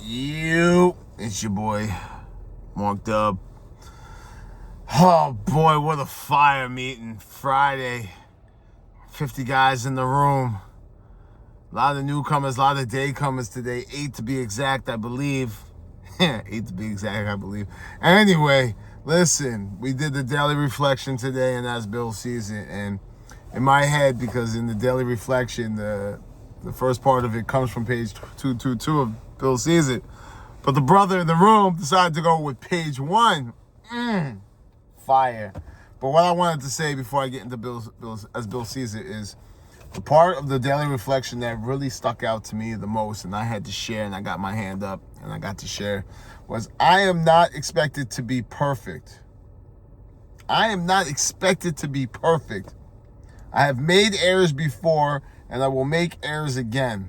It's your boy, Mark Dub. Oh boy, what a fire meeting. Friday, 50 guys in the room. A lot of newcomers, a lot of daycomers today. 8 to be exact, I believe. 8 to be exact, I believe. Anyway, listen, we did the daily reflection today, and as Bill sees it, and in my head, because in the daily reflection, the first part of it comes from page 222 of Bill Sees It. But the brother in the room decided to go with page 1. Fire. But what I wanted to say before I get into as Bill Sees It is the part of the daily reflection that really stuck out to me the most, and I had to share, and I got my hand up, and I got to share, was I am not expected to be perfect. I am not expected to be perfect. I have made errors before, and I will make errors again.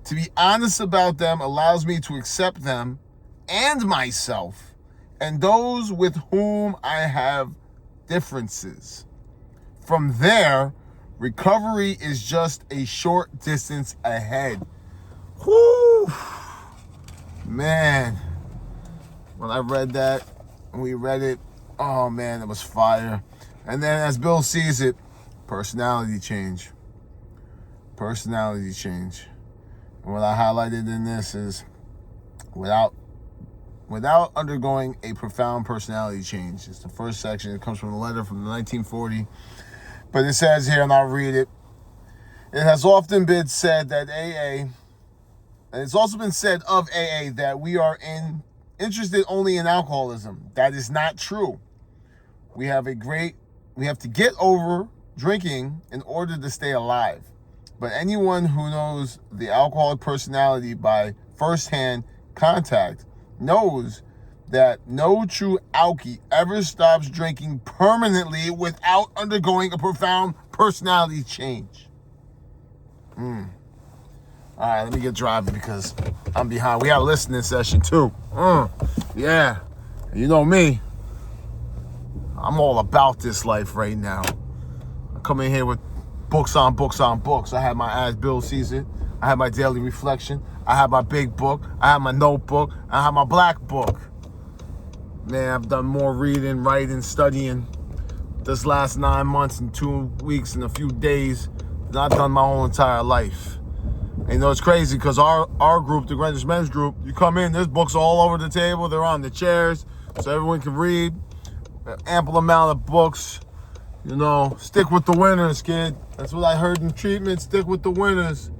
To be honest about them allows me to accept them and myself and those with whom I have differences. From there, recovery is just a short distance ahead. Whew. Man, when I read that, and we read it, oh man, it was fire. And then as Bill sees it, personality change. Personality change. And what I highlighted in this is without undergoing a profound personality change. It's the first section. It comes from a letter from 1940. But it says here, and I'll read it. It has often been said that AA, and it's also been said of AA that we are interested only in alcoholism. That is not true. We have to get over drinking in order to stay alive. But anyone who knows the alcoholic personality by firsthand contact knows that no true alkie ever stops drinking permanently without undergoing a profound personality change. All right, let me get driving because I'm behind. We got a listening session too. Yeah, you know me. I'm all about this life right now. I come in here with books on books on books. I have my As Bill Sees It. I have my daily reflection. I have my big book. I have my notebook. I have my black book. Man, I've done more reading, writing, studying this last 9 months and 2 weeks and a few days than I've done my whole entire life. And you know, it's crazy because our group, the Greenwich Men's Group, you come in, there's books all over the table. They're on the chairs so everyone can read. An ample amount of books. You know, stick with the winners, kid. That's what I heard in treatment. Stick with the winners.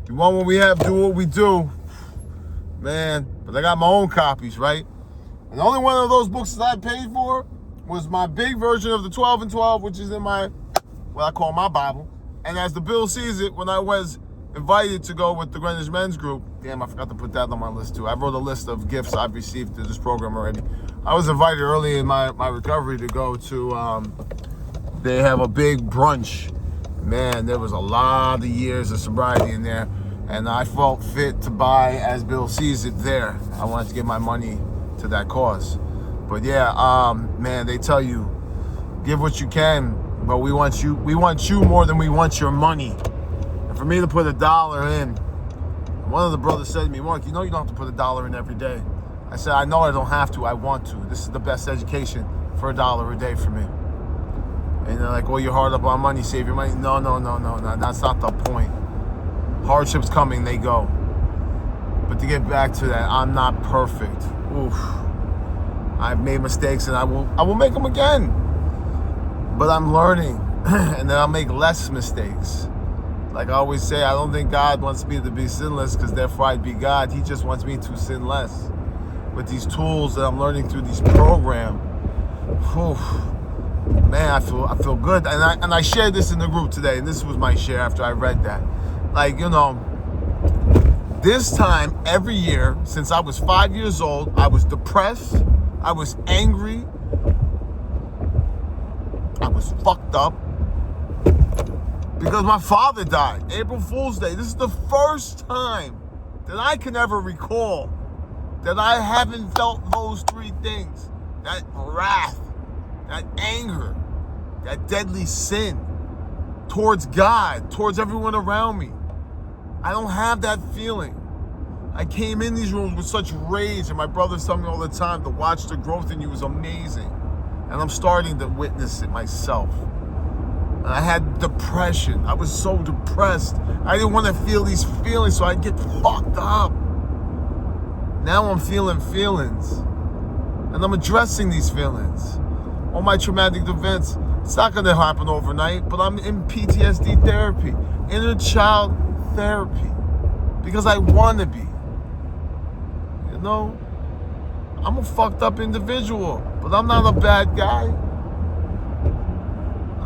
You want what we have, do what we do. Man, but I got my own copies, right? And the only one of those books that I paid for was my big version of the 12 and 12, which is in my, what I call my Bible. And as the Bill Sees It, when I was invited to go with the Greenwich Men's Group, damn, I forgot to put that on my list too. I wrote a list of gifts I've received through this program already. I was invited early in my recovery to go to, they have a big brunch. Man, there was a lot of years of sobriety in there, and I felt fit to buy As Bill Sees It there. I wanted to give my money to that cause. But yeah, man, they tell you, give what you can, but we want you more than we want your money. And for me to put $1 in, one of the brothers said to me, Mark, you know you don't have to put $1 in every day. I said, I know I don't have to, I want to. This is the best education for $1 a day for me. And they're like, well, you're hard up on money, save your money. No, that's not the point. Hardships coming, they go. But to get back to that, I'm not perfect. Oof. I've made mistakes and I will make them again. But I'm learning, and then I'll make less mistakes. Like I always say, I don't think God wants me to be sinless because therefore I'd be God. He just wants me to sin less. With these tools that I'm learning through these programs, man, I feel good. And I shared this in the group today, and this was my share after I read that. Like, you know, this time every year since I was 5 years old, I was depressed, I was angry, I was fucked up because my father died. April Fool's Day. This is the first time that I can ever recall that I haven't felt those three things. That wrath, that anger, that deadly sin towards God, towards everyone around me. I don't have that feeling. I came in these rooms with such rage, and my brothers tell me all the time to watch the growth in you is amazing. And I'm starting to witness it myself. And I had depression. I was so depressed. I didn't want to feel these feelings, so I'd get fucked up. Now I'm feeling feelings. And I'm addressing these feelings. All my traumatic events, it's not going to happen overnight, but I'm in PTSD therapy, inner child therapy, because I want to be. You know, I'm a fucked up individual, but I'm not a bad guy.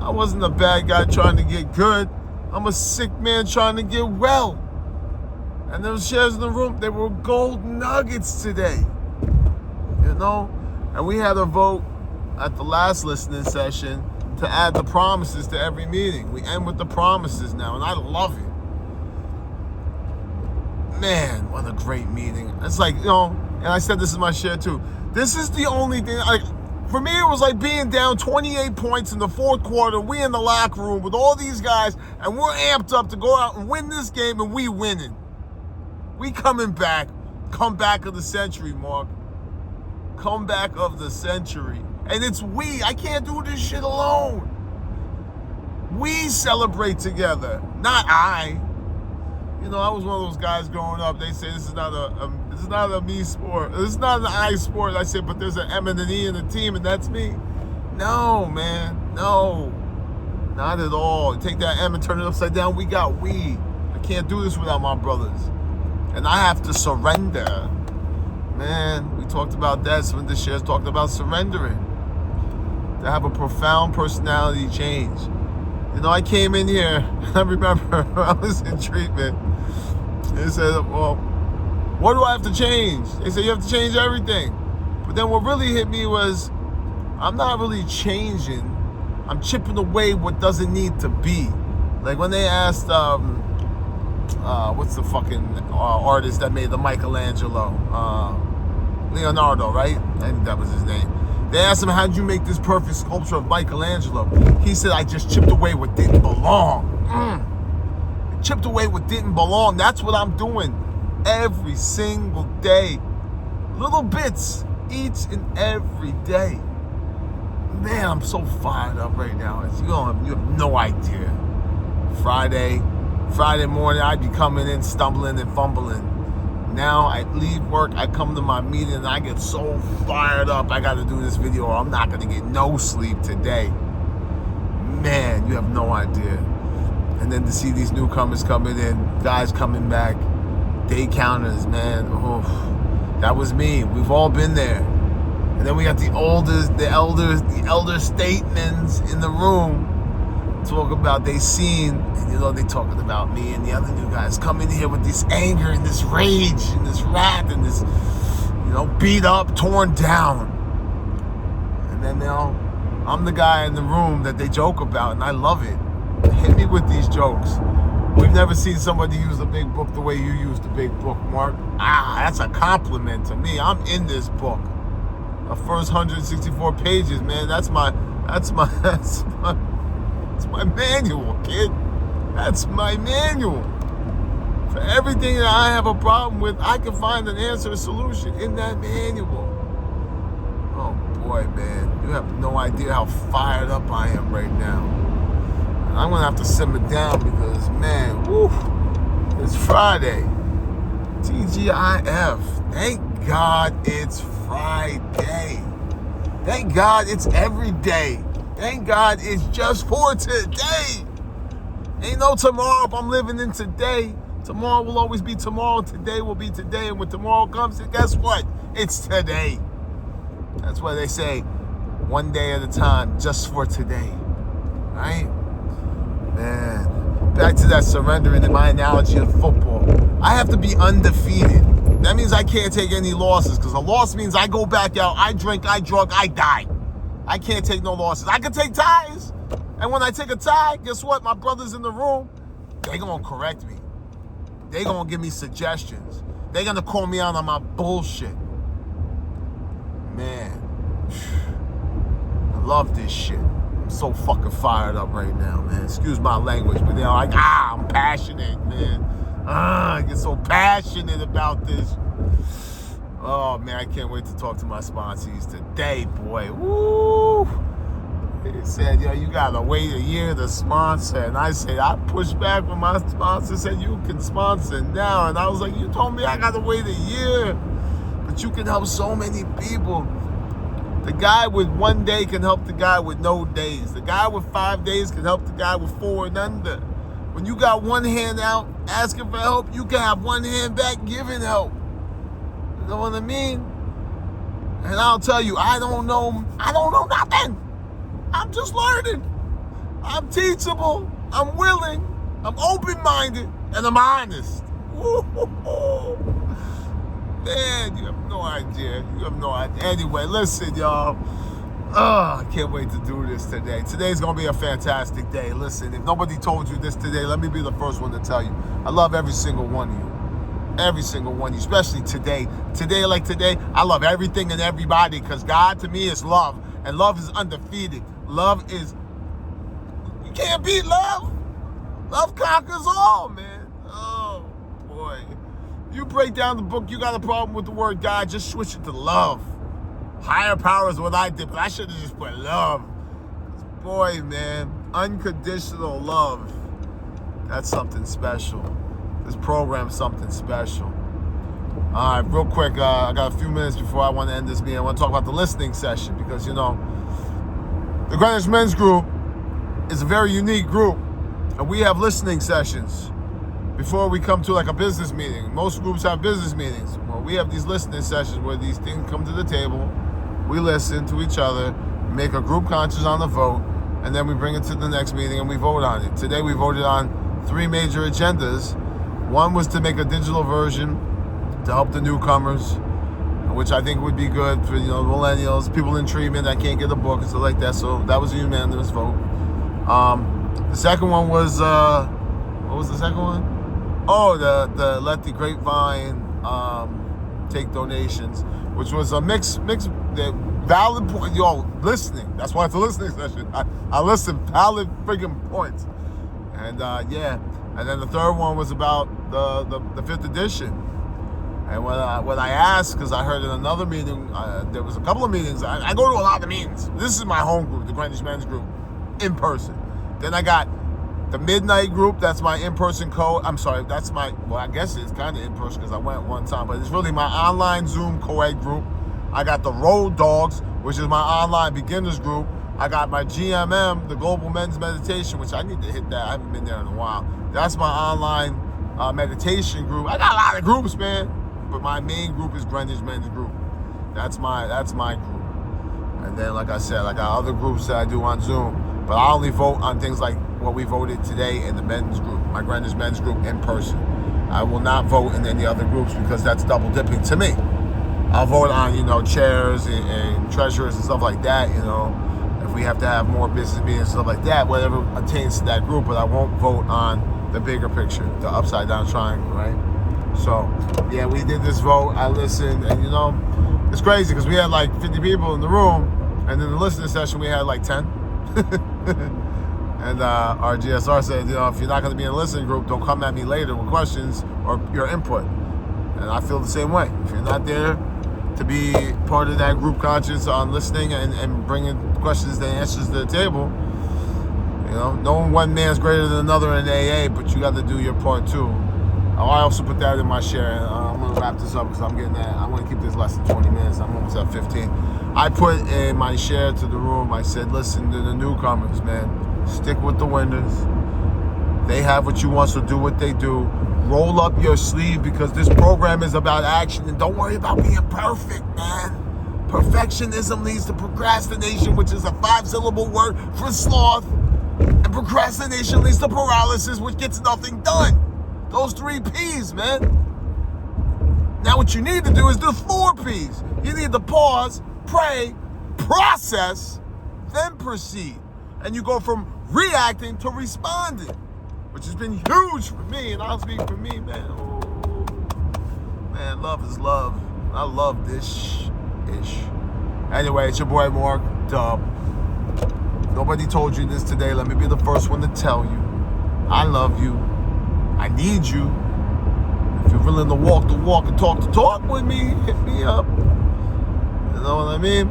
I wasn't a bad guy trying to get good. I'm a sick man trying to get well. And those shares in the room, they were gold nuggets today. You know? And we had a vote at the last listening session to add the promises to every meeting. We end with the promises now, and I love it. Man, what a great meeting. It's like, you know, and I said this in my share too. This is the only thing, like, for me, it was like being down 28 points in the fourth quarter. We in the locker room with all these guys, and we're amped up to go out and win this game, and we winning. We coming back. Comeback of the century, Mark. Comeback of the century. And it's we. I can't do this shit alone. We celebrate together, not I. You know, I was one of those guys growing up. They say this is not a me sport. This is not an I sport. I said, but there's an M and an E in the team, and that's me. No, man, no, not at all. Take that M and turn it upside down. We got we. I can't do this without my brothers, and I have to surrender. Man, we talked about that. Some of the shares talked about surrendering. To have a profound personality change. You know, I came in here, I remember I was in treatment. They said, well, what do I have to change? They said, you have to change everything. But then what really hit me was, I'm not really changing. I'm chipping away what doesn't need to be. Like when they asked, what's the fucking artist that made the Michelangelo? Leonardo, right? I think that was his name. They asked him, how'd you make this perfect sculpture of Michelangelo? He said, I just chipped away what didn't belong. Chipped away what didn't belong. That's what I'm doing every single day. Little bits each and every day. Man, I'm so fired up right now. You have no idea. Friday morning, I'd be coming in, stumbling and fumbling. Now I leave work, I come to my meeting, and I get so fired up. I got to do this video, or I'm not going to get no sleep today. Man, you have no idea. And then to see these newcomers coming in, guys coming back, day counters, man. Oh, that was me. We've all been there. And then we got the elder statesmen in the room talk about they seen, and you know, they talking about me and the other new guys coming here with this anger and this rage and this wrath and this, you know, beat up, torn down. And then, you know, I'm the guy in the room that they joke about, and I love it. Hit me with these jokes. We've never seen somebody use the big book the way you use the big book, Mark. That's a compliment to me. I'm in this book. The first 164 pages, man. That's my manual, kid. That's my manual. For everything that I have a problem with, I can find an answer, a solution in that manual. Oh boy, man. You have no idea how fired up I am right now. And I'm going to have to simmer down because, man, woo, it's Friday. TGIF. Thank God it's Friday. Thank God it's every day. Thank God it's just for today. Ain't no tomorrow if I'm living in today. Tomorrow will always be tomorrow. Today will be today. And when tomorrow comes, guess what? It's today. That's why they say one day at a time, just for today. Right? Man. Back to that surrendering in my analogy of football. I have to be undefeated. That means I can't take any losses, because a loss means I go back out, I drink, I drug, I die. I can't take no losses. I can take ties. And when I take a tie, guess what? My brothers in the room, they gonna correct me. They gonna give me suggestions. They gonna call me out on my bullshit. Man, I love this shit. I'm so fucking fired up right now, man. Excuse my language, but they're like, I'm passionate, man. I get so passionate about this. Oh, man, I can't wait to talk to my sponsees today, boy. Woo! He said, yo, you got to wait a year to sponsor. And I said, I pushed back when my sponsor said, you can sponsor now. And I was like, you told me I got to wait a year. But you can help so many people. The guy with 1 day can help the guy with no days. The guy with 5 days can help the guy with 4 and under. When you got one hand out asking for help, you can have one hand back giving help. You know what I mean? And I'll tell you, I don't know nothing. I'm just learning. I'm teachable. I'm willing. I'm open-minded. And I'm honest. Woo-hoo-hoo. Man, you have no idea. You have no idea. Anyway, listen, y'all. I can't wait to do this today. Today's going to be a fantastic day. Listen, if nobody told you this today, let me be the first one to tell you. I love every single one of you. Every single one of you, especially today. Today, like today, I love everything and everybody because God, to me, is love. And love is undefeated. Love is... You can't beat love. Love conquers all, man. Oh, boy. You break down the book, you got a problem with the word God, just switch it to love. Higher power is what I did, but I should have just put love. Boy, man, unconditional love. That's something special. This program's something special. All right, real quick, I got a few minutes before I want to end this meeting. I want to talk about the listening session because, you know, the Greenwich Men's Group is a very unique group, and we have listening sessions before we come to like a business meeting. Most groups have business meetings. Well, we have these listening sessions where these things come to the table, we listen to each other, make a group conscious on the vote, and then we bring it to the next meeting and we vote on it. Today we voted on 3 major agendas. One was to make a digital version to help the newcomers, which I think would be good for, you know, millennials, people in treatment that can't get a book and stuff like that. So that was a unanimous vote. The second one was, what was the second one? Oh, the let the grapevine take donations, which was a mix the valid point. Yo, listening. That's why it's a listening session. I listen, valid freaking points. And yeah, and then the third one was about the 5th edition. And when I asked, because I heard in another meeting, there was a couple of meetings. I go to a lot of meetings. This is my home group, the Greenwich Men's Group, in person. Then I got the Midnight Group, that's my in-person that's my, well, I guess it's kind of in-person because I went one time, but it's really my online Zoom co-ed group. I got the Road Dogs, which is my online beginners group. I got my GMM, the Global Men's Meditation, which I need to hit that. I haven't been there in a while. That's my online meditation group. I got a lot of groups, man, but my main group is Greenwich Men's Group. That's my group. And then, like I said, I got other groups that I do on Zoom. But I only vote on things like what we voted today in the men's group, my Greenwich Men's Group in person. I will not vote in any other groups because that's double dipping to me. I'll vote on, you know, chairs and treasurers and stuff like that, you know, if we have to have more business meetings and stuff like that, whatever attains to that group, but I won't vote on the bigger picture, the upside down triangle, right? So, yeah, we did this vote, I listened, and, you know, it's crazy because we had like 50 people in the room, and in the listening session we had like 10. And our GSR said, you know, if you're not going to be in a listening group, don't come at me later with questions or your input. And I feel the same way. If you're not there to be part of that group conscience on listening and bringing questions and answers to the table, you know, no one man's greater than another in AA, but you got to do your part too. I also put that in my share. I'm going to wrap this up because I'm getting that. I want to keep this less than 20 minutes. I'm almost at 15. I put in my share to the room, I said, listen to the newcomers, man. Stick with the winners. They have what you want, so do what they do. Roll up your sleeve because this program is about action. And don't worry about being perfect, man. Perfectionism leads to procrastination, which is a 5-syllable word for sloth. And procrastination leads to paralysis, which gets nothing done. Those 3 P's, man. Now what you need to do is the 4 P's. You need to pause, pray, process, then proceed. And you go from reacting to responding, which has been huge for me. And I'll speak for me, man. Oh, man, love is love. I love this ish. Anyway, it's your boy Mark Dub. Nobody told you this today. Let me be the first one to tell you. I love you. I need you. If you're willing to walk the walk and talk the talk with me, hit me up. You know what I mean?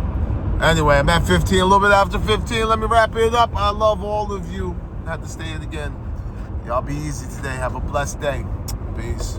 Anyway, I'm at 15, a little bit after 15. Let me wrap it up. I love all of you. I have to say it again. Y'all be easy today. Have a blessed day. Peace.